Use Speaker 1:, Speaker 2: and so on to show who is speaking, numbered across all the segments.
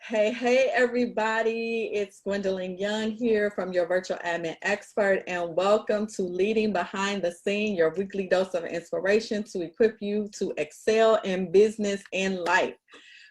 Speaker 1: Hey, everybody. It's Gwendolyn Young here from your virtual admin expert, and welcome to Leading Behind the Scene, your weekly dose of inspiration to equip you to excel in business and life.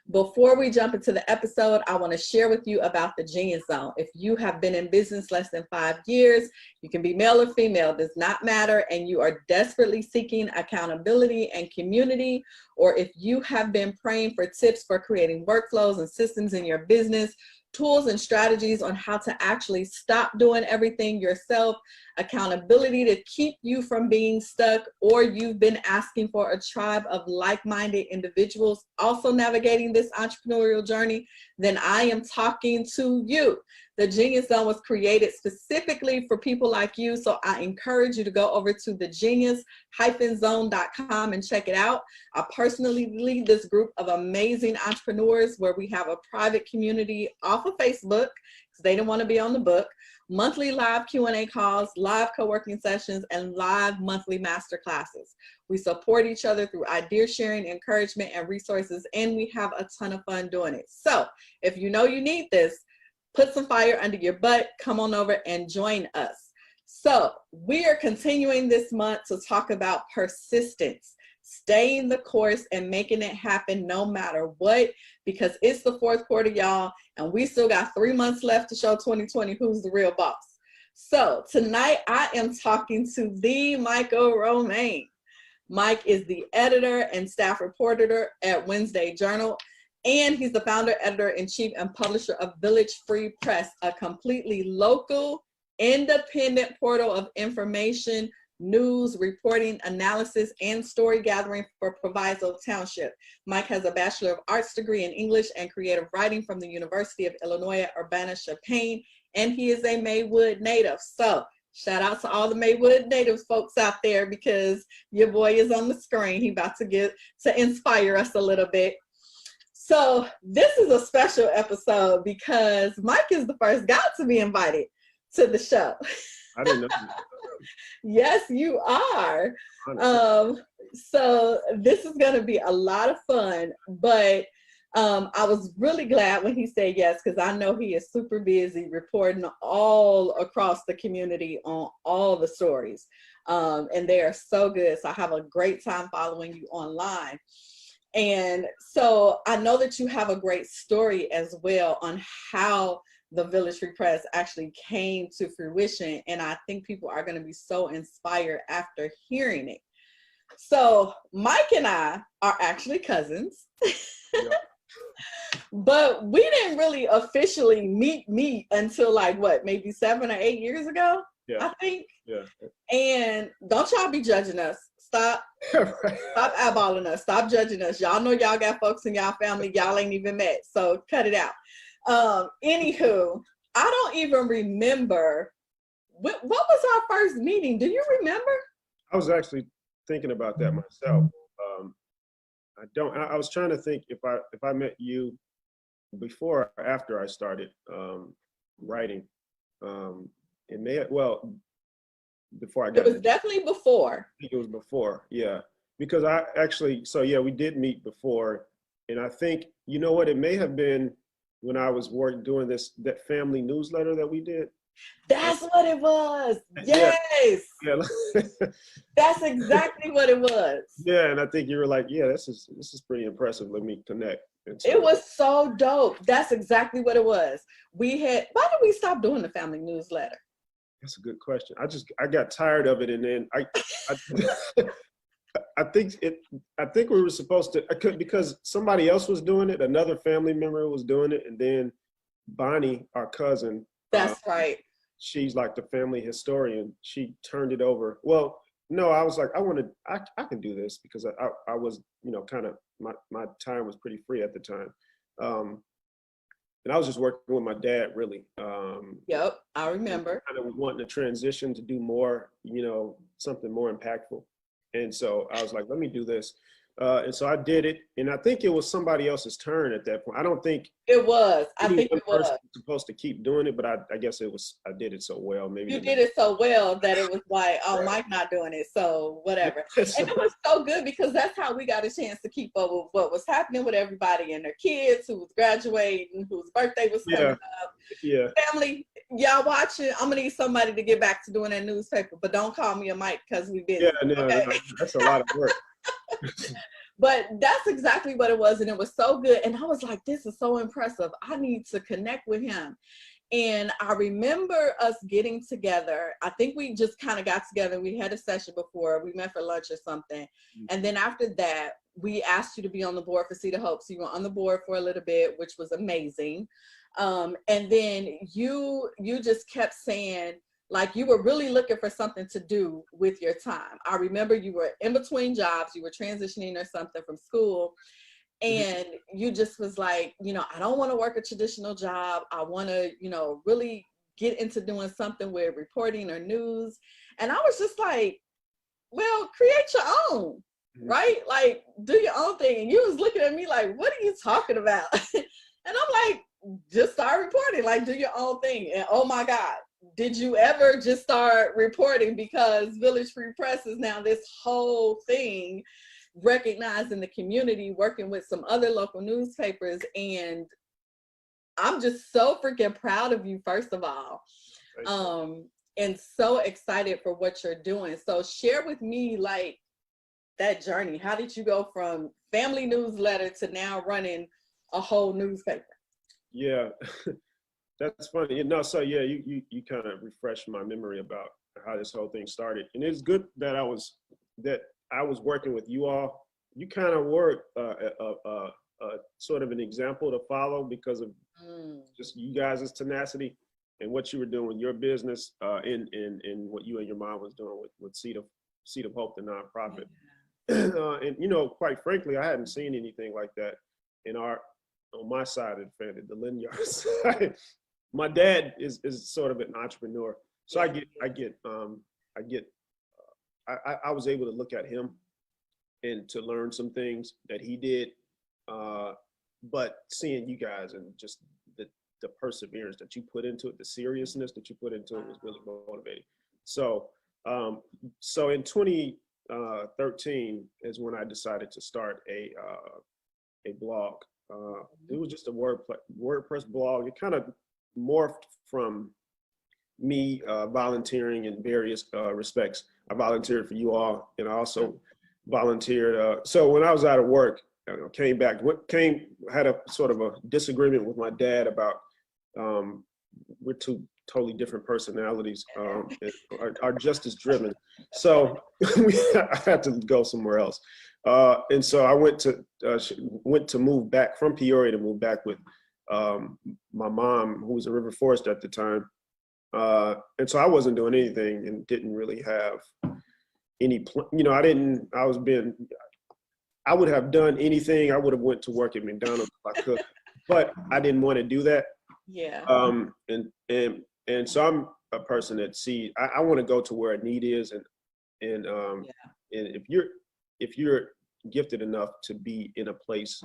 Speaker 1: Before we jump into the episode, I want to share with you about the Genius Zone. If you have been in business less than 5 years, you can be male or female, does not matter, and you are desperately seeking accountability and community, or if you have been praying for tips for creating workflows and systems in your business, tools and strategies on how to actually stop doing everything yourself, accountability to keep you from being stuck, or you've been asking for a tribe of like-minded individuals also navigating this entrepreneurial journey, then I am talking to you. The Genius Zone was created specifically for people like you, so I encourage you to go over to thegenius-zone.com and check it out. I personally lead this group of amazing entrepreneurs where we have a private community off of Facebook because they didn't want to be on the book, monthly live Q&A calls, live co-working sessions, and live monthly master classes. We support each other through idea sharing, encouragement, and resources, and we have a ton of fun doing it. So if you know you need this, put some fire under your butt, come on over and join us. So we are continuing this month to talk about persistence, staying the course and making it happen no matter what, because it's the fourth quarter, y'all, and we still got 3 months left to show 2020 who's the real boss. So tonight I am talking to the Michael Romain. Mike is the editor and staff reporter at Wednesday Journal, and he's the founder, editor-in-chief, and publisher of Village Free Press, a completely local, independent portal of information, news, reporting, analysis, and story gathering for Proviso Township. Mike has a Bachelor of Arts degree in English and Creative Writing from the University of Illinois at Urbana-Champaign, and he is a Maywood native. So shout out to all the Maywood natives folks out there, because your boy is on the screen. He about to get to inspire us a little bit. So this is a special episode because Mike is the first guy to be invited to the show.
Speaker 2: I didn't know.
Speaker 1: Yes, you are. So this is going to be a lot of fun, but I was really glad when he said yes, because I know he is super busy reporting all across the community on all the stories, and they are so good. So I have a great time following you online. And so I know that you have a great story as well on how the Village Free Press actually came to fruition. And I think people are going to be so inspired after hearing it. So Mike and I are actually cousins, but we didn't really officially meet until like what, maybe 7 or 8 years ago, I think.
Speaker 2: Yeah.
Speaker 1: And don't y'all be judging us. Stop eyeballing us. Stop judging us. Y'all know y'all got folks in y'all family y'all ain't even met, so cut it out. Anywho, I don't even remember what was our first meeting. Do you remember?
Speaker 2: I was actually thinking about that myself. I was trying to think if I met you before or after I started writing. It may have, well, before I got
Speaker 1: it was definitely before.
Speaker 2: I think it was before, yeah. Because I actually, so yeah, we did meet before. And I think, you know what, it may have been when I was doing that family newsletter that we did.
Speaker 1: That's what it was. Yes.
Speaker 2: Yeah.
Speaker 1: That's exactly what it was.
Speaker 2: Yeah, and I think you were like, yeah, this is pretty impressive. Let me connect. So,
Speaker 1: it was so dope. That's exactly what it was. Why did we stop doing the family newsletter?
Speaker 2: That's a good question. I got tired of it, and then I think we were supposed to, because somebody else was doing it, another family member was doing it, and then Bonnie, our cousin.
Speaker 1: That's right.
Speaker 2: She's like the family historian. She turned it over. Well, no, I was like, I can do this, because I was, kind of, my time was pretty free at the time. And I was just working with my dad, really.
Speaker 1: Yep, I remember.
Speaker 2: Kind of wanting to transition to do more, something more impactful. And so I was like, let me do this. And so I did it, and I think it was somebody else's turn at that point. I don't think
Speaker 1: It was. I
Speaker 2: any
Speaker 1: think
Speaker 2: one
Speaker 1: it
Speaker 2: person
Speaker 1: was.
Speaker 2: was supposed to keep doing it, but I guess it was, I did it so well. Maybe
Speaker 1: You did it so well that it was like, oh,
Speaker 2: right.
Speaker 1: Mike not doing it, so whatever.
Speaker 2: So,
Speaker 1: And it was so good because that's how we got a chance to keep up with what was happening with everybody and their kids who was graduating, whose birthday was coming
Speaker 2: yeah,
Speaker 1: up.
Speaker 2: yeah.
Speaker 1: Family, y'all watching? I'm gonna need somebody to get back to doing that newspaper, but don't call me a Mike because we busy.
Speaker 2: Yeah, no,
Speaker 1: Okay.
Speaker 2: that's a lot of work.
Speaker 1: But that's exactly what it was, and it was so good. And I was like, this is so impressive. I need to connect with him. And I remember us getting together. I think we just kind of got together. We had a session before. We met for lunch or something. And then after that, we asked you to be on the board for Cedar Hope. So you were on the board for a little bit, which was amazing. And then you just kept saying, like, you were really looking for something to do with your time. I remember you were in between jobs. You were transitioning or something from school. And you just was like, I don't want to work a traditional job. I want to, really get into doing something with reporting or news. And I was just like, well, create your own, right? Like, do your own thing. And you was looking at me like, what are you talking about? And I'm like, just start reporting, like, do your own thing. And oh my God, did you ever just start reporting? Because Village Free Press is now this whole thing, recognized in the community, working with some other local newspapers. And I'm just so freaking proud of you, first of all, and so excited for what you're doing. So share with me, like, that journey. How did you go from family newsletter to now running a whole newspaper?
Speaker 2: Yeah, that's funny. So yeah, you kind of refreshed my memory about how this whole thing started. And it's good that I was working with you all. You kind of were sort of an example to follow because of just you guys' tenacity and what you were doing with your business, and what you and your mom was doing with Seed of Hope, the nonprofit. And quite frankly, I hadn't seen anything like that on my side of the family, the Linyard side. My dad is sort of an entrepreneur, so I was able to look at him and to learn some things that he did, but seeing you guys and just the perseverance that you put into it, the seriousness that you put into it was really motivating. So in 2013 is when I decided to start a blog. It was just a WordPress blog. It kind of morphed from me volunteering in various respects. I volunteered for you all, and I also volunteered. So when I was out of work, came back, had a sort of a disagreement with my dad about we're two totally different personalities, and are just as driven. So I had to go somewhere else. And so I went to move back from Peoria to move back with my mom, who was a River Forest at the time. And so I wasn't doing anything and didn't really have any, I would have done anything. I would have went to work at McDonald's if I could, but I didn't want to do that.
Speaker 1: Yeah.
Speaker 2: And so I'm a person that I want to go to where a need is. And if you're gifted enough to be in a place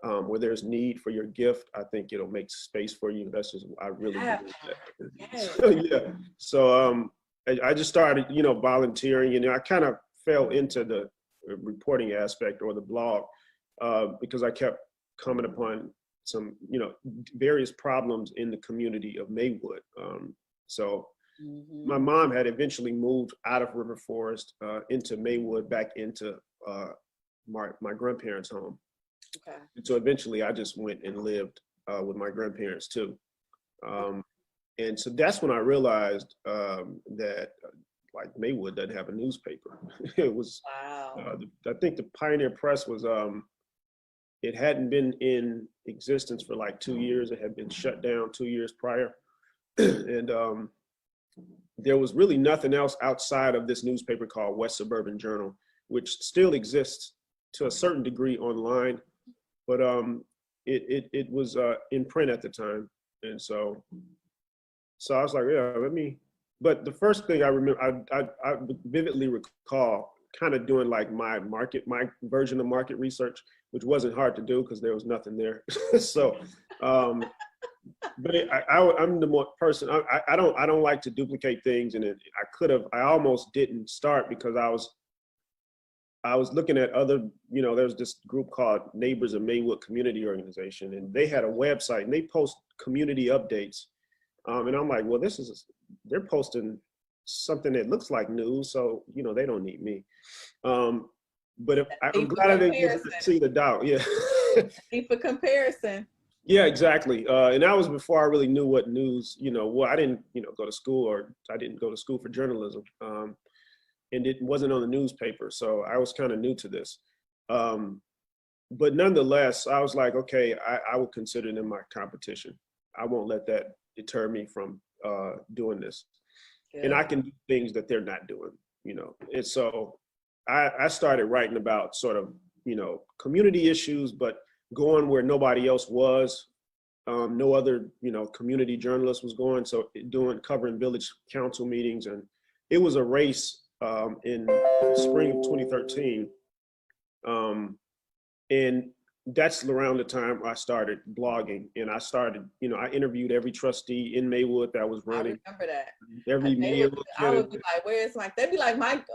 Speaker 2: where there's need for your gift, I think it'll make space for you. That's just, I really believe that. So I just started, volunteering, I kind of fell into the reporting aspect or the blog because I kept coming upon some, various problems in the community of Maywood. So my mom had eventually moved out of River Forest into Maywood, back into my grandparents' home.
Speaker 1: Okay.
Speaker 2: And so eventually I just went and lived with my grandparents too. And so that's when I realized that like Maywood doesn't have a newspaper. It was,
Speaker 1: wow.
Speaker 2: I think the Pioneer Press was, it hadn't been in existence for like 2 years. It had been shut down 2 years prior. And there was really nothing else outside of this newspaper called West Suburban Journal, which still exists to a certain degree online, but it was in print at the time. And so I was like, yeah, but the first thing I remember, I vividly recall kind of doing like my version of market research, which wasn't hard to do because there was nothing there. So, but I'm the more person. I don't like to duplicate things, and I almost didn't start because I was looking at other, there's this group called Neighbors of Maywood Community Organization, and they had a website and they post community updates. And I'm like, well, they're posting something that looks like news, so, they don't need me. But I'm glad I didn't get to see the doubt. Yeah.
Speaker 1: Need for comparison.
Speaker 2: Yeah, exactly. And that was before I really knew what news, I didn't, go to school, or I didn't go to school for journalism. And it wasn't on the newspaper. So I was kind of new to this. But nonetheless, I was like, okay, I will consider them my competition. I won't let that deter me from doing this. Good. And I can do things that they're not doing, And so I started writing about sort of, community issues, but going where nobody else was. No other, community journalist was going. So covering village council meetings. And it was a race in spring of 2013. And that's around the time I started blogging, and I started, I interviewed every trustee in Maywood that was running.
Speaker 1: I remember that.
Speaker 2: Every mayor.
Speaker 1: I would be like, where's Mike? They'd be like, Mike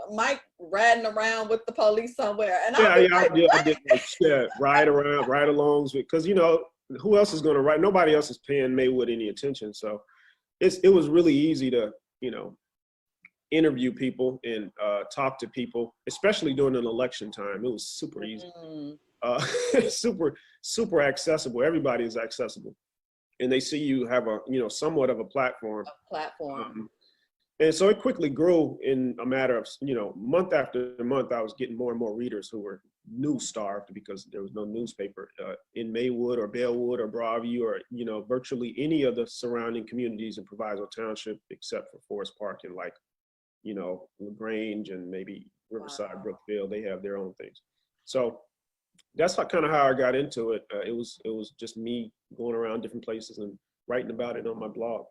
Speaker 1: riding around with the police somewhere. And
Speaker 2: I did ride alongs, because, who else is going to ride? Nobody else is paying Maywood any attention. So it was really easy to, interview people and talk to people, especially during an election time. It was super easy. Super accessible. Everybody is accessible, and they see you have a somewhat of a platform. And so it quickly grew in a matter of month after month. I was getting more and more readers who were news starved because there was no newspaper in Maywood or Bellwood or Broadview or virtually any of the surrounding communities in Proviso Township except for Forest Park and LaGrange and maybe Riverside, Brookfield. They have their own things. So that's kind of how I got into it. It was just me going around different places and writing about it on my blog.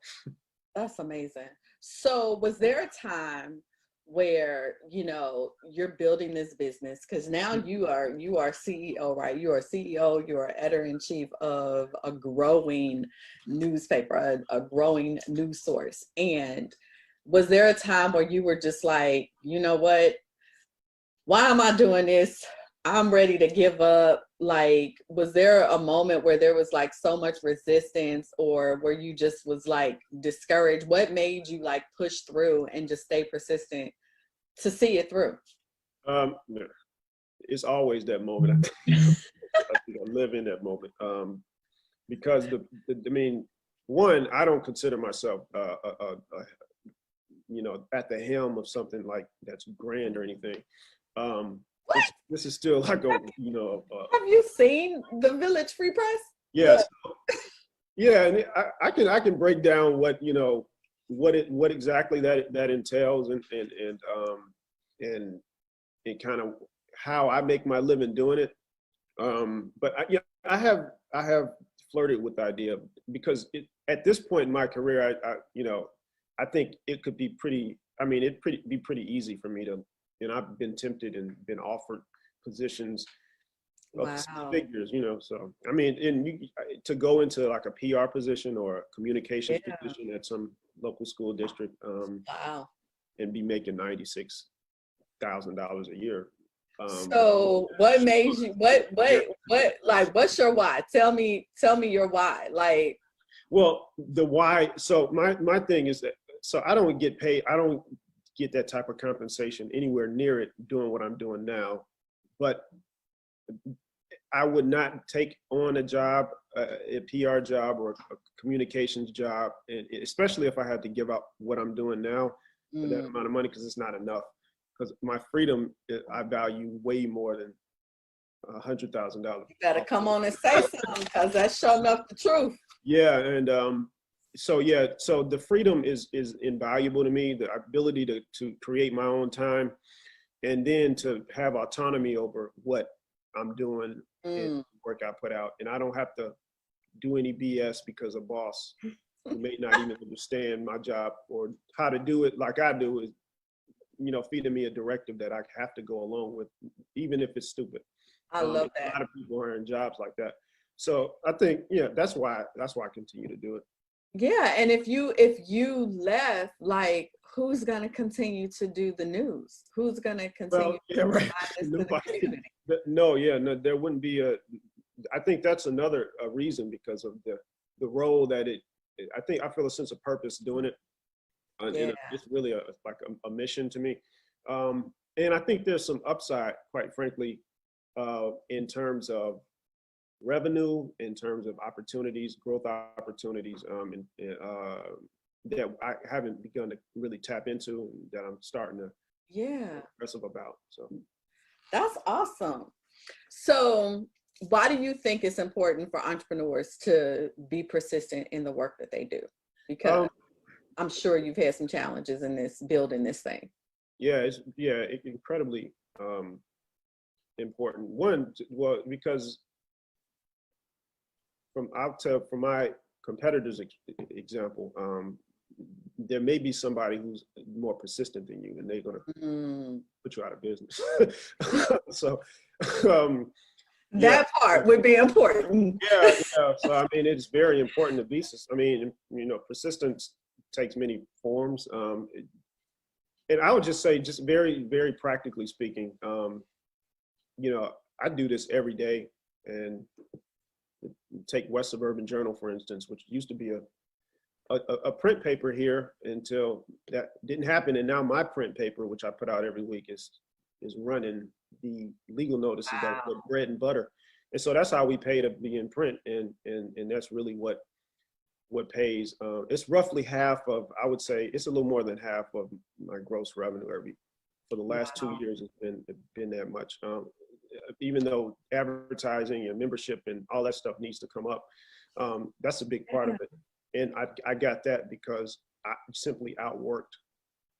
Speaker 1: That's amazing. So was there a time where, you're building this business, because now you are CEO, right? You are CEO, you are editor-in-chief of a growing newspaper, a growing news source. And was there a time where you were just like, you know what, why am I doing this? I'm ready to give up. Like, was there a moment where there was like so much resistance, or where you just was like discouraged? What made you like push through and just stay persistent to see it through?
Speaker 2: It's always that moment. I think I live in that moment. Because one, I don't consider myself at the helm of something like that's grand or anything. This is still like a,
Speaker 1: Have you seen the Village Free Press?
Speaker 2: Yes. Yeah, and I can break down what what exactly that entails and kind of how I make my living doing it. But I have flirted with the idea because at this point in my career, I think it could be pretty easy for me to. And I've been tempted and been offered positions of figures, so, to go into like a PR position or a communications position at some local school district, and be making $96,000 a year.
Speaker 1: So what made you, what's your why? Tell me your why. Like,
Speaker 2: well, the why, so my thing is that, so I don't get paid. I don't get that type of compensation anywhere near it doing what I'm doing now, but I would not take on a job, a PR job or a communications job, and especially if I had to give up what I'm doing now for that amount of money, because it's not enough. Because my freedom, I value way more than $100,000.
Speaker 1: You gotta come on and say something, because that's sure enough the truth.
Speaker 2: Yeah, and so the freedom is invaluable to me, the ability to create my own time, and then to have autonomy over what I'm doing and work I put out. And I don't have to do any BS because a boss who may not even understand my job or how to do it like I do feeding me a directive that I have to go along with, even if it's stupid.
Speaker 1: I love
Speaker 2: A
Speaker 1: that.
Speaker 2: lot of people are in jobs like that. So I think, that's why I continue to do it.
Speaker 1: Yeah, and if you left, like, who's going to continue to do the news? Who's going to continue
Speaker 2: Well, yeah,
Speaker 1: to
Speaker 2: right.
Speaker 1: provide this to the
Speaker 2: Nobody,
Speaker 1: community?
Speaker 2: no, there wouldn't be I think that's another reason, because of the role that I feel a sense of purpose doing it.
Speaker 1: Yeah.
Speaker 2: It's really like a mission to me. And I think there's some upside, quite frankly, in terms of revenue, in terms of opportunities, growth opportunities, that I haven't begun to really tap into, that I'm starting to
Speaker 1: Yeah.
Speaker 2: aggressive about. So
Speaker 1: That's awesome. So, why do you think it's important for entrepreneurs to be persistent in the work that they do? Because I'm sure you've had some challenges in building this thing.
Speaker 2: yeah, it's incredibly important. One, well, because from my competitors' example, there may be somebody who's more persistent than you, and they're going to put you out of business. So
Speaker 1: that part would be important.
Speaker 2: Yeah. So I mean, it's very important to be. I mean, persistence takes many forms. And I would just say, just very, very practically speaking, I do this every day. And take West Suburban Journal, for instance, which used to be a print paper here until that didn't happen. And now my print paper, which I put out every week, is running the legal notices that are bread and butter. And so that's how we pay to be in print. And that's really what pays. It's roughly half of, I would say, it's a little more than half of my gross revenue for the last 2 years. It's been that much. Even though advertising and membership and all that stuff needs to come up, that's a big part of it. And I got that because I simply outworked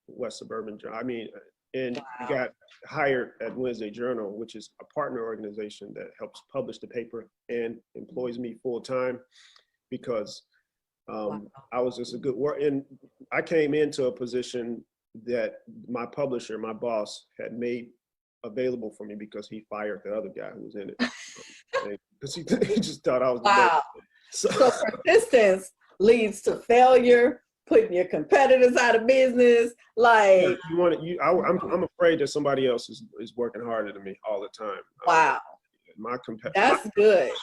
Speaker 2: West Suburban Journal. I mean, and got hired at Wednesday Journal, which is a partner organization that helps publish the paper and employs me full time, because I was just a good work. And I came into a position that my publisher, my boss, had made available for me because he fired the other guy who was in it. Because he just thought I was the best.
Speaker 1: So persistence leads to failure, putting your competitors out of business. Like,
Speaker 2: I'm afraid that somebody else is working harder than me all the time.
Speaker 1: Wow. That's good.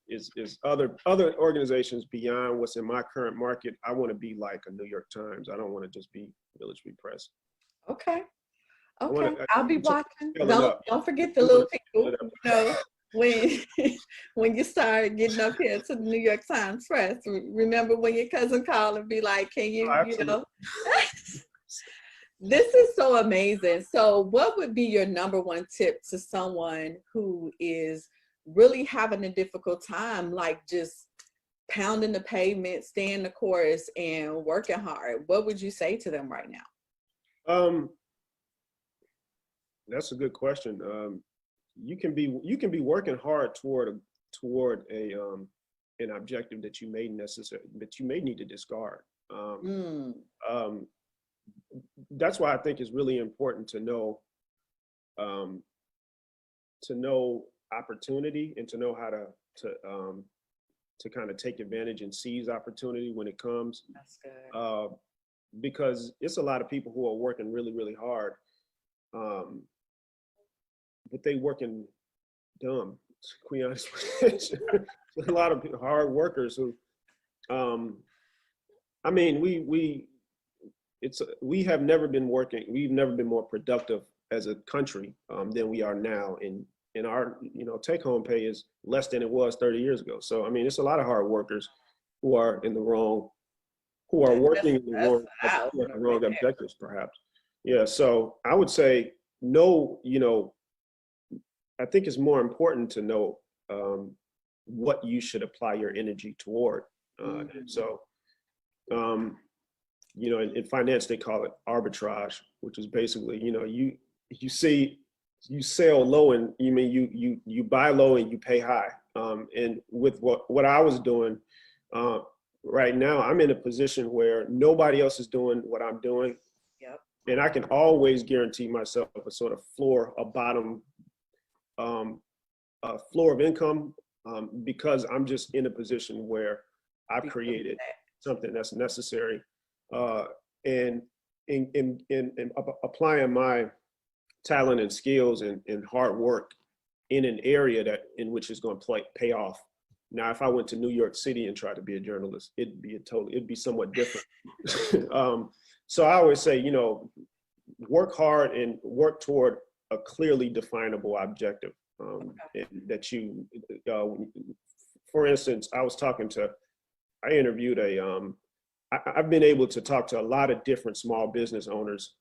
Speaker 2: Is other organizations beyond what's in my current market. I want to be like a New York Times. I don't want to just be Village Free Press.
Speaker 1: Okay. I'll be watching. Don't forget the little people. When you start getting up here to the New York Times Press, remember when your cousin called and be like, "Can you?" This is so amazing. So, what would be your number one tip to someone who is really having a difficult time, like just pounding the pavement, staying the course, and working hard? What would you say to them right now?
Speaker 2: That's a good question. You can be working hard toward an objective that you may need to discard. That's why I think it's really important to know opportunity, and to know how to kind of take advantage and seize opportunity when it comes.
Speaker 1: That's good.
Speaker 2: Because it's a lot of people who are working really, really hard. But they working dumb, to be honest with you. A lot of hard workers who, I mean, we have never been working. We've never been more productive as a country than we are now. And our, take-home pay is less than it was 30 years ago. So I mean, it's a lot of hard workers who are working in the wrong objectives, perhaps. Yeah. So I would say no. I think it's more important to know what you should apply your energy toward. So, in finance, they call it arbitrage, which is basically, you sell low and you buy low and you pay high. And with what I was doing right now, I'm in a position where nobody else is doing what I'm doing.
Speaker 1: Yep.
Speaker 2: and I can always guarantee myself a sort of floor, a bottom floor of income, because I'm just in a position where I've created something that's necessary, and in applying my talent and skills and hard work in an area in which is going to pay off. Now, if I went to New York City and tried to be a journalist, it'd be somewhat different. So I always say, work hard and work toward a clearly definable objective. And that you, for instance, I interviewed I've been able to talk to a lot of different small business owners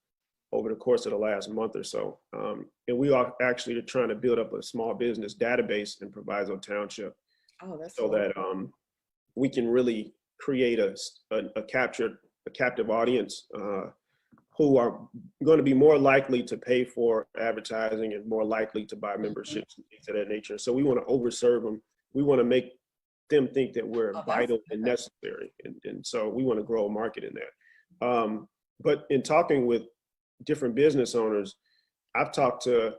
Speaker 2: over the course of the last month or so. And we are actually trying to build up a small business database in Proviso Township.
Speaker 1: Oh, that's
Speaker 2: so that we can really create a captive audience who are going to be more likely to pay for advertising and more likely to buy memberships and things of that nature. So we want to overserve them. We want to make them think that we're vital and necessary. And so we want to grow a market in that. But in talking with different business owners, I've talked to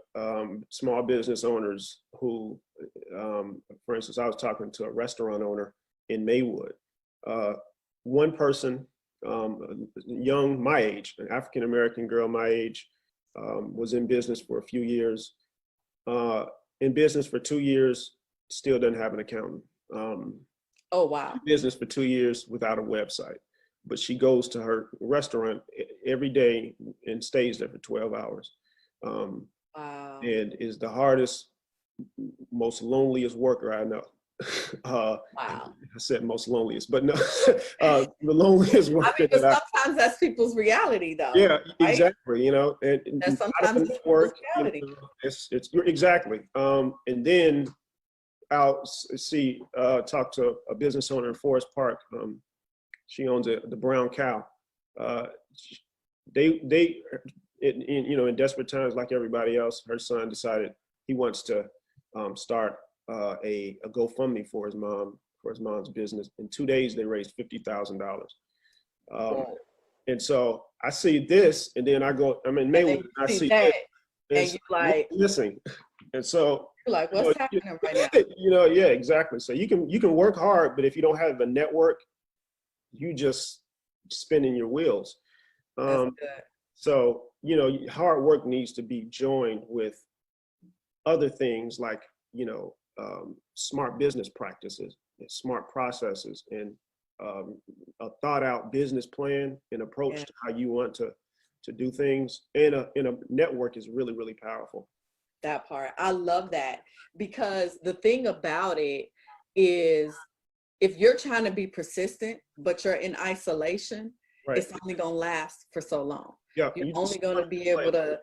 Speaker 2: small business owners who, for instance, I was talking to a restaurant owner in Maywood. One person, young, my age, an African-American girl my age, was in business for a few years. In business for 2 years, still doesn't have an accountant.
Speaker 1: Oh, wow.
Speaker 2: In business for 2 years without a website. But she goes to her restaurant every day and stays there for 12 hours.
Speaker 1: Wow.
Speaker 2: And is the hardest, most loneliest worker I know.
Speaker 1: Wow.
Speaker 2: I said most loneliest, but no, the loneliest worker.
Speaker 1: But sometimes that's people's reality, though.
Speaker 2: Yeah,
Speaker 1: right?
Speaker 2: exactly. And
Speaker 1: that's sometimes
Speaker 2: work. It's exactly. And then I'll talk to a business owner in Forest Park. She owns the Brown Cow. In desperate times, like everybody else, her son decided he wants to start a GoFundMe for his mom's business. In 2 days, they raised $50,000. And so I see this, and then I'm in Maywood, and I see that,
Speaker 1: and you're like
Speaker 2: missing. And so
Speaker 1: you're like, what's happening right now?
Speaker 2: Yeah, exactly. So you can work hard, but if you don't have a network, you just spinning your wheels. So, hard work needs to be joined with other things like, smart business practices, and smart processes, and a thought out business plan and approach to how you want to do things. And a network is really, really powerful.
Speaker 1: That part. I love that, because the thing about it is, if you're trying to be persistent, but you're in isolation,
Speaker 2: right,
Speaker 1: it's only going to last for so long.
Speaker 2: Yeah,
Speaker 1: you're only going to be able to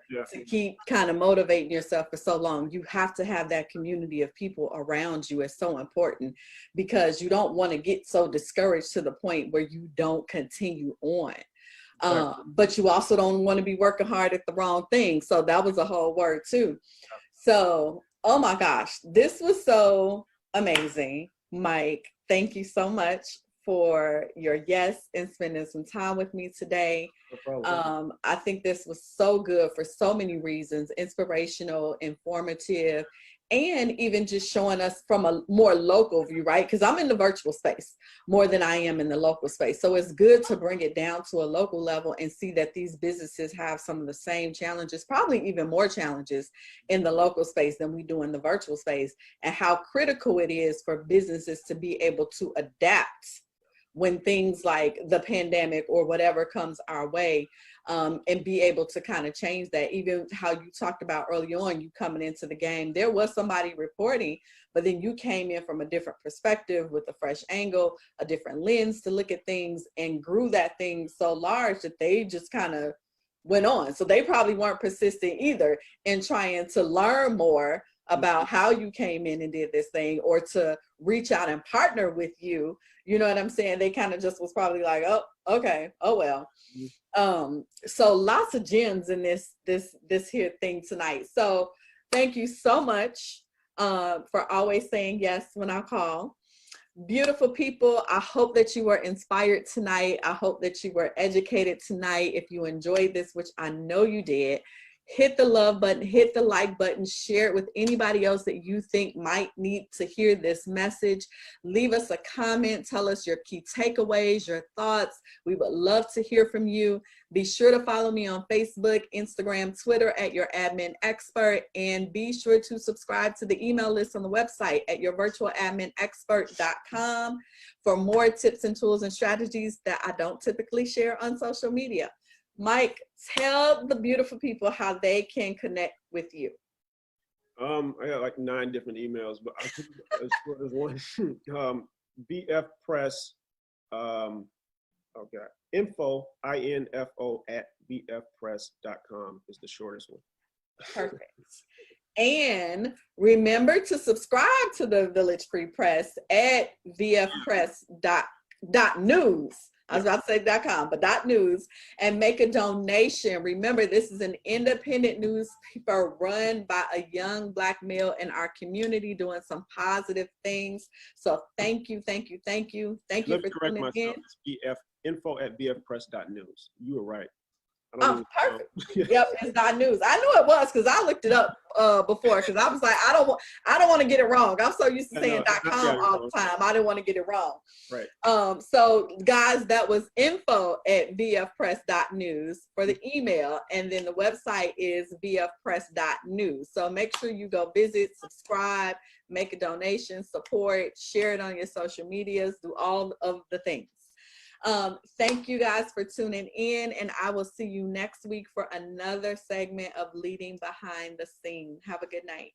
Speaker 1: keep kind of motivating yourself for so long. You have to have that community of people around you. Is so important, because you don't want to get so discouraged to the point where you don't continue on. But you also don't want to be working hard at the wrong thing. So that was a whole word too. So, oh my gosh, this was so amazing. Mike, thank you so much for your yes and spending some time with me today.
Speaker 2: No problem.
Speaker 1: I think this was so good for so many reasons: inspirational, informative, and even just showing us from a more local view, right? Because I'm in the virtual space more than I am in the local space. So it's good to bring it down to a local level and see that these businesses have some of the same challenges, probably even more challenges in the local space than we do in the virtual space, and how critical it is for businesses to be able to adapt when things like the pandemic or whatever comes our way, and be able to kind of change that. Even how you talked about early on, you coming into the game, there was somebody reporting, but then you came in from a different perspective with a fresh angle, a different lens to look at things, and grew that thing so large that they just kind of went on. So they probably weren't persistent either in trying to learn more about how you came in and did this thing, or to reach out and partner with you. You know what I'm saying? They kind of just was probably like, oh, okay, oh well. So lots of gems in this here thing tonight. So thank you so much for always saying yes when I call. Beautiful people, I hope that you were inspired tonight. I hope that you were educated tonight. If you enjoyed this, which I know you did, hit the love button, hit the like button, share it with anybody else that you think might need to hear this message. Leave us a comment, tell us your key takeaways, your thoughts. We would love to hear from you. Be sure to follow me on Facebook, Instagram, Twitter at Your Admin Expert, and be sure to subscribe to the email list on the website at yourvirtualadminexpert.com for more tips and tools and strategies that I don't typically share on social media. Mike, tell the beautiful people how they can connect with you.
Speaker 2: I got like 9 different emails, but I think there's one. BF Press. Okay. Info at bfpress.com is the shortest one.
Speaker 1: Perfect. And remember to subscribe to the Village Free Press at vfpress.news. I was about to say .com, but .news, and make a donation. Remember, this is an independent newspaper run by a young Black male in our community doing some positive things. So thank you, thank you, thank you. Thank you for tuning in.
Speaker 2: It's info at bfpress.news. You were right.
Speaker 1: Oh, perfect. Yep, it's .news. I knew it was because I looked it up before, because I was like, I don't want to get it wrong. I'm so used to saying .com all the time. I didn't want to get it wrong.
Speaker 2: Right.
Speaker 1: So guys, that was info at vfpress.news for the email, and then the website is vfpress.news. So make sure you go visit, subscribe, make a donation, support, share it on your social medias, do all of the things. Thank you guys for tuning in, and I will see you next week for another segment of Leading Behind the Scene. Have a good night.